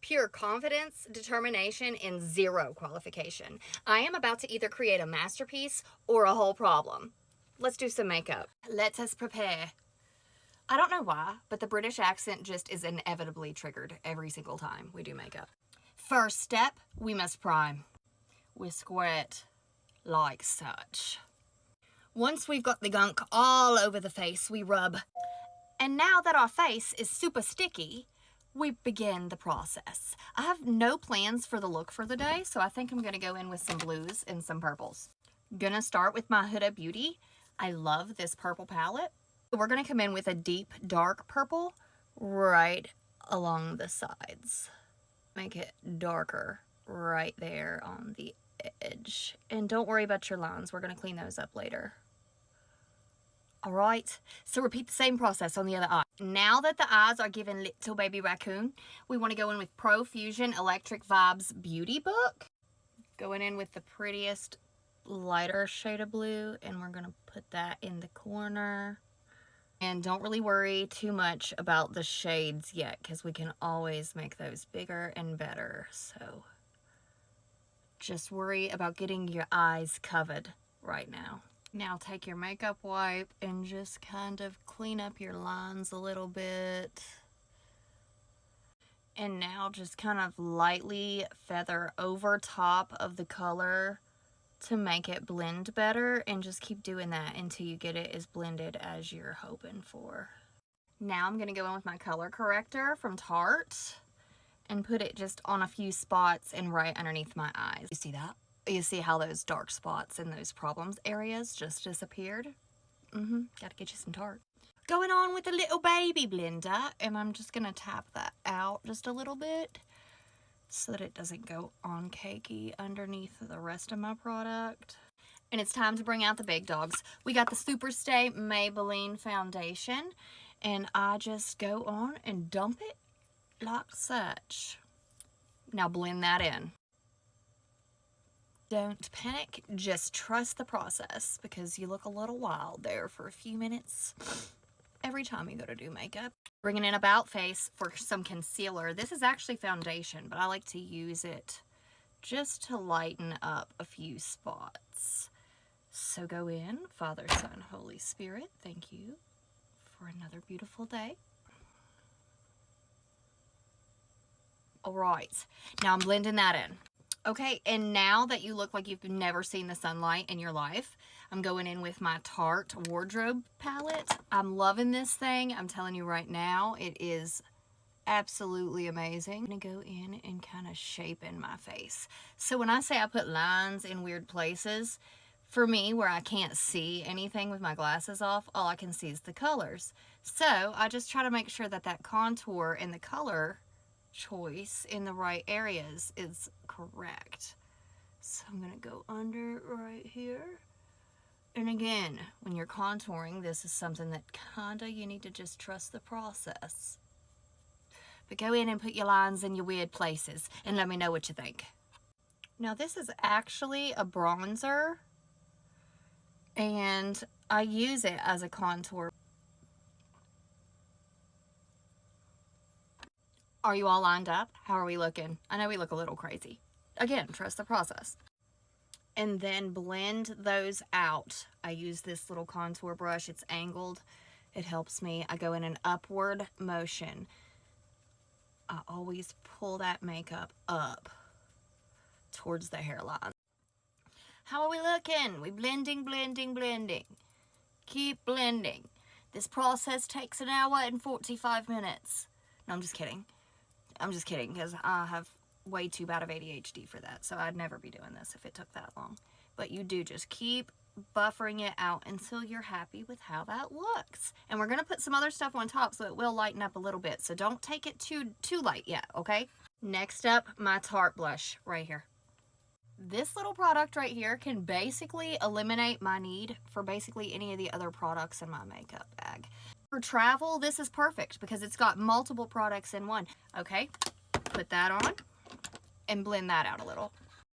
Pure confidence, determination, and zero qualification. I am about to either create a masterpiece or a whole problem. Let's do some makeup. Let us prepare. I don't know why, but the British accent just is inevitably triggered every single time we do makeup. First step, we must prime. We squirt like such. Once we've got the gunk all over the face, we rub. And now that our face is super sticky, we begin the process. I have no plans for the look for the day, so I think I'm gonna go in with some blues and some purples. Gonna start with my Huda Beauty. I love this purple palette. We're gonna come in with a deep dark purple right along the sides. Make it darker right there on the edge. And don't worry about your lines, we're gonna clean those up later. All right, so repeat the same process on the other eye. Now that the eyes are given little baby raccoon, we want to go in with Profusion Electric Vibes Beauty Book. Going in with the prettiest lighter shade of blue, and we're going to put that in the corner. And don't really worry too much about the shades yet, because we can always make those bigger and better. So just worry about getting your eyes covered right now. Now take your makeup wipe and just kind of clean up your lines a little bit. And now just kind of lightly feather over top of the color to make it blend better, and just keep doing that until you get it as blended as you're hoping for. Now I'm going to go in with my color corrector from Tarte and put it just on a few spots and right underneath my eyes. You see that? You see how those dark spots in those problems areas just disappeared? Gotta get you some Tarte. Going on with the little baby blender, and I'm just gonna tap that out just a little bit so that it doesn't go on cakey underneath the rest of my product. And it's time to bring out the big dogs. We got the Superstay Maybelline foundation, and I just go on and dump it like such. Now blend that in. Don't panic, just trust the process, because you look a little wild there for a few minutes every time you go to do makeup. Bringing in About Face for some concealer. This is actually foundation, but I like to use it just to lighten up a few spots. So go in, Father, Son, Holy Spirit, thank you for another beautiful day. All right, now I'm blending that in. Okay, and now that you look like you've never seen the sunlight in your life, I'm going in with my Tarte wardrobe palette. I'm loving this thing. I'm telling you right now, it is absolutely amazing. I'm gonna go in and kind of shape in my face. So when I say I put lines in weird places, for me, where I can't see anything with my glasses off, all I can see is the colors. So I just try to make sure that that contour and the color choice in the right areas is correct. So I'm gonna go under right here. And again, when you're contouring, this is something that kinda you need to just trust the process. But go in and put your lines in your weird places and let me know what you think. Now this is actually a bronzer, and I use it as a contour. Are you all lined up? How are we looking? I know we look a little crazy. Again, trust the process. And then blend those out. I use this little contour brush. It's angled. It helps me. I go in an upward motion. I always pull that makeup up towards the hairline. How are we looking? We blending, blending, blending. Keep blending. This process takes an hour and 45 minutes. No, I'm just kidding. I'm just kidding, because I have way too bad of ADHD for that, so I'd never be doing this if it took that long. But you do just keep buffering it out until you're happy with how that looks. And we're going to put some other stuff on top, so it will lighten up a little bit. So don't take it too light yet, okay? Next up, my Tarte blush right here. This little product right here can basically eliminate my need for basically any of the other products in my makeup bag. For travel, this is perfect because it's got multiple products in one. Okay, put that on and blend that out a little.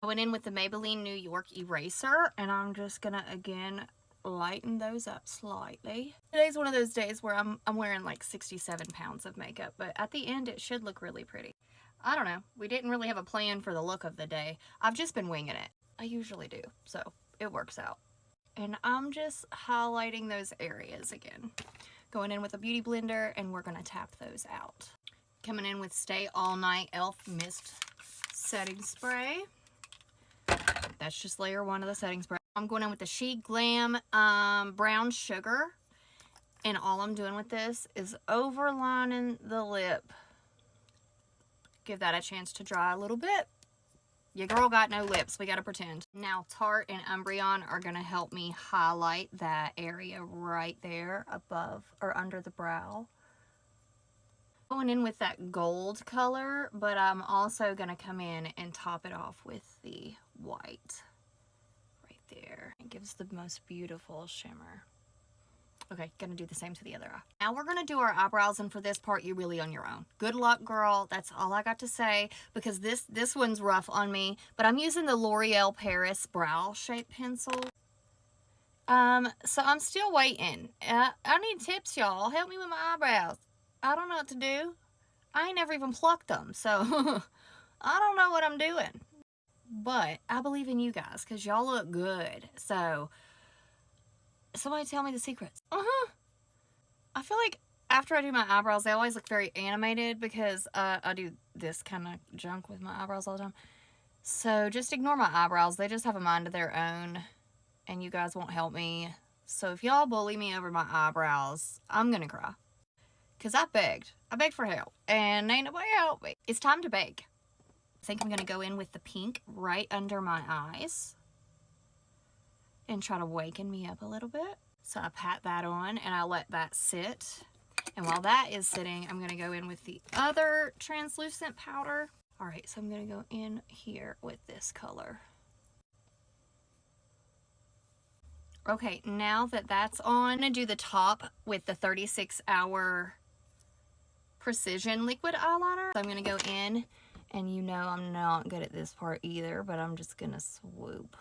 I went in with the Maybelline New York Eraser, and I'm just gonna again lighten those up slightly. Today's one of those days where I'm wearing like 67 pounds of makeup, but at the end it should look really pretty. I don't know. We didn't really have a plan for the look of the day. I've just been winging it. I usually do, so it works out. And I'm just highlighting those areas again. Going in with a beauty blender, and we're gonna tap those out. Coming in with Stay All Night e.l.f. Mist Setting Spray. That's just layer 1 of the setting spray. I'm going in with the She Glam Brown Sugar. And all I'm doing with this is overlining the lip. Give that a chance to dry a little bit. Your girl got no lips, we gotta pretend. Now Tarte and Umbreon are gonna help me highlight that area right there above or under the brow. Going in with that gold color, but I'm also gonna come in and top it off with the white right there. It gives the most beautiful shimmer. Okay, gonna do the same to the other eye. Now we're gonna do our eyebrows, and for this part, you're really on your own. Good luck, girl. That's all I got to say, because this one's rough on me, but I'm using the L'Oreal Paris Brow Shape Pencil. So I'm still waiting. I need tips, y'all. Help me with my eyebrows. I don't know what to do. I ain't never even plucked them, so I don't know what I'm doing. But I believe in you guys, because y'all look good, so somebody tell me the secrets. I feel like after I do my eyebrows, they always look very animated because I do this kind of junk with my eyebrows all the time. So just ignore my eyebrows. They just have a mind of their own, and you guys won't help me. So if y'all bully me over my eyebrows, I'm gonna cry. Because I begged for help, and ain't nobody help me. It's time to bake. I think I'm gonna go in with the pink right under my eyes and try to waken me up a little bit. So I pat that on and I let that sit. And while that is sitting, I'm gonna go in with the other translucent powder. All right, so I'm gonna go in here with this color. Okay, now that that's on, I'm gonna do the top with the 36-hour Precision liquid eyeliner. So I'm gonna go in, and you know I'm not good at this part either, but I'm just gonna swoop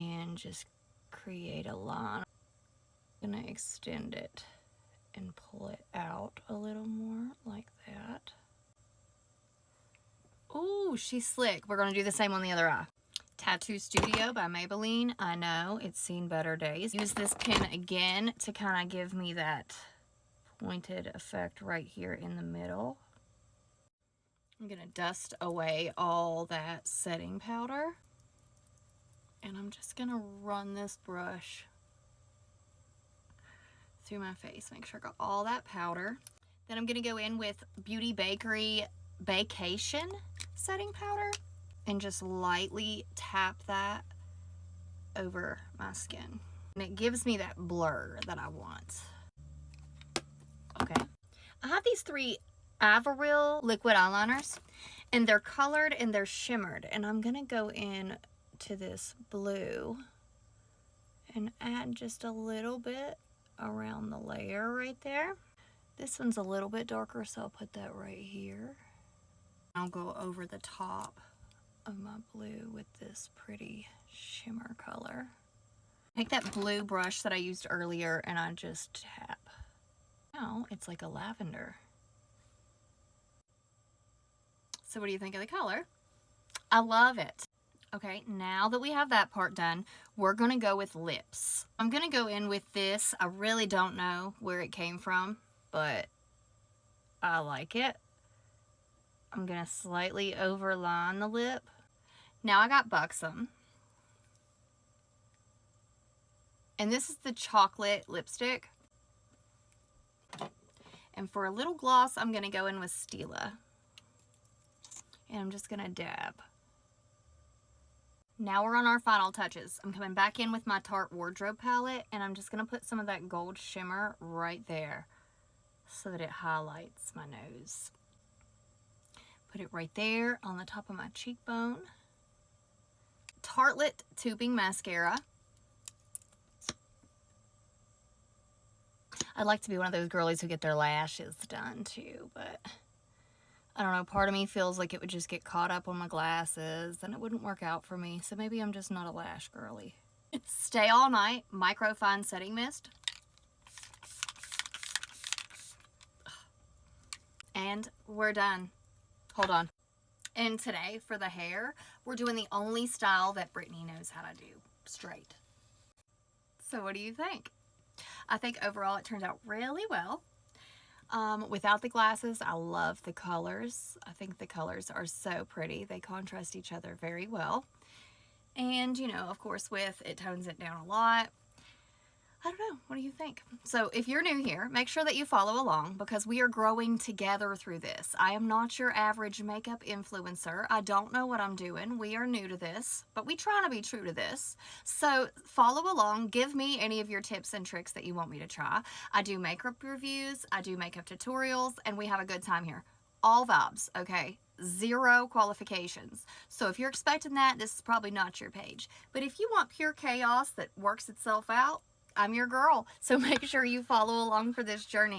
and just create a line. I'm gonna extend it and pull it out a little more like that. Ooh, she's slick. We're gonna do the same on the other eye. Tattoo Studio by Maybelline. I know, it's seen better days. Use this pen again to kind of give me that pointed effect right here in the middle. I'm gonna dust away all that setting powder. And I'm just gonna run this brush through my face. Make sure I got all that powder. Then I'm gonna go in with Beauty Bakery Vacation setting powder and just lightly tap that over my skin. And it gives me that blur that I want. Okay. I have these 3 Avril liquid eyeliners, and they're colored and they're shimmered. And I'm gonna go in to this blue and add just a little bit around the layer right there. This one's a little bit darker, so I'll put that right here. I'll go over the top of my blue with this pretty shimmer color. Take that blue brush that I used earlier and I just tap. Now it's like a lavender. So what do you think of the color? I love it. Okay, now that we have that part done, we're gonna go with lips. I'm gonna go in with this. I really don't know where it came from, but I like it. I'm gonna slightly overline the lip. Now I got Buxom. And this is the chocolate lipstick. And for a little gloss, I'm gonna go in with Stila. And I'm just gonna dab. Now we're on our final touches. I'm coming back in with my Tarte Wardrobe palette, and I'm just gonna put some of that gold shimmer right there so that it highlights my nose. Put it right there on the top of my cheekbone. Tartelette Tubing Mascara. I'd like to be one of those girlies who get their lashes done too, but I don't know, part of me feels like it would just get caught up on my glasses and it wouldn't work out for me, so maybe I'm just not a lash girly. Stay All Night Micro Fine Setting Mist. And we're done. Hold on. And today for the hair, we're doing the only style that Brittany knows how to do, straight. So what do you think? I think overall it turned out really well. Without the glasses, I love the colors. I think the colors are so pretty. They contrast each other very well. And, you know, of course, with it tones it down a lot. I don't know. What do you think? So if you're new here, make sure that you follow along because we are growing together through this. I am not your average makeup influencer. I don't know what I'm doing. We are new to this, but we try to be true to this. So follow along. Give me any of your tips and tricks that you want me to try. I do makeup reviews. I do makeup tutorials, and we have a good time here. All vibes, okay? Zero qualifications. So if you're expecting that, this is probably not your page. But if you want pure chaos that works itself out, I'm your girl. So make sure you follow along for this journey.